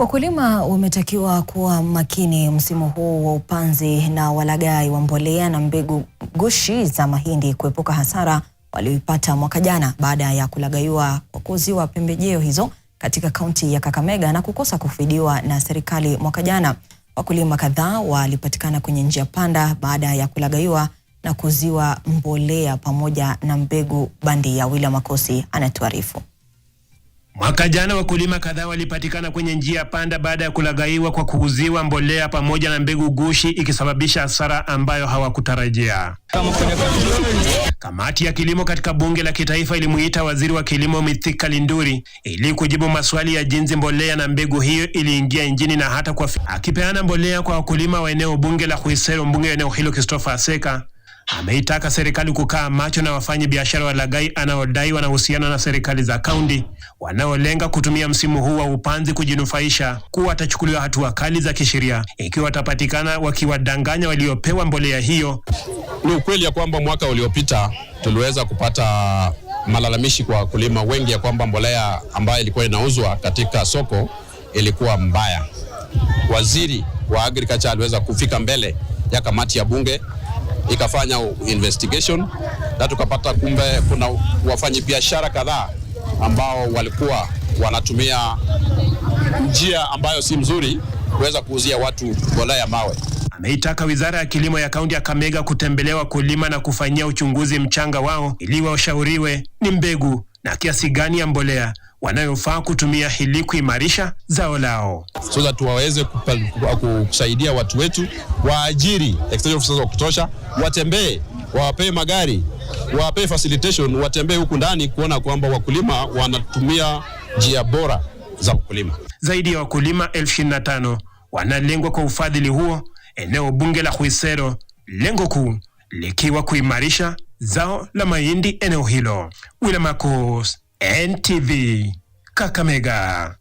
Wakulima wametakiwa kuwa makini msimu huu wa upanzi na walaghai wa mbolea na mbegu ghushi za mahindi kuepuka hasara walioipata mwaka jana baada ya kulaghaiwa kwa kuuziwa pembejeo hizo katika kaunti ya Kakamega na kukosa kufidiwa na serikali mwaka jana. Wakulima kadhaa walipatikana kwenye njia panda baada ya kulaghaiwa na kuuziwa mbolea pamoja na mbegu bandia. William Akosi anatuarifu. Mwaka jana wakulima kadhaa walipatikana kwenye njia panda baada ya kulaghaiwa kwa kuuziwa mbolea pamoja na mbegu ghushi, ikisababisha hasara ambayo hawakutarajia. Kamati ya kilimo katika bunge la kitaifa ilimuita waziri wa kilimo Mithika Linturi ili kujibu maswali ya jinsi mbolea na mbegu hiyo iliingia nchini na hata kwa akipeana mbolea kwa wakulima wa eneo bunge la Khwisero. Mbunge wa eneo hilo Christopher Aseka ameitaka serikali kukaa macho na wafanye biashara walaghai anaodai wanahusiana na serikali za kaunti wanaolenga kutumia msimu huu wa upanzi kujinufaisha, kuwa watachukuliwa hatua kali za kisheria ikiwa watapatikana wakiwadanganya waliopewa mbolea hiyo. Ni ukweli ya kwamba mwaka uliopita tuliweza kupata malalamishi kwa wakulima wengi ya kwamba mbolea ambayo ilikuwa inauzwa katika soko ilikuwa mbaya. Waziri wa Agriculture aliweza kufika mbele ya kamati ya bunge, ikafanya investigation na tukapata kumbe kuna wafanyabiashara kadhaa ambao walikuwa wanatumia njia ambayo si mzuri kuweza kuuzia watu mbolea ya mawe. Ameitaka wizara ya kilimo ya kaunti ya Kakamega kutembelea wakulima na kufanyia uchunguzi mchanga wao ili washauriwe ni mbegu na kiasi gani ya mbolea wanayofaa kutumia ili kuimarisha zao lao, so that waweze kusaidia watu wetu, waajiri extension officers wa kutosha, watembee, wawape magari, wawape facilitation, watembee huku ndani kuona kwamba wakulima wanatumia njia bora za ukulima. Zaidi ya wakulima 25,000 wanalengwa kwa ufadhili huo eneo bunge la Khwisero, lengo kuu likiwa kuimarisha zao la mahindi eneo hilo. William Akosi, NTV, Kakamega.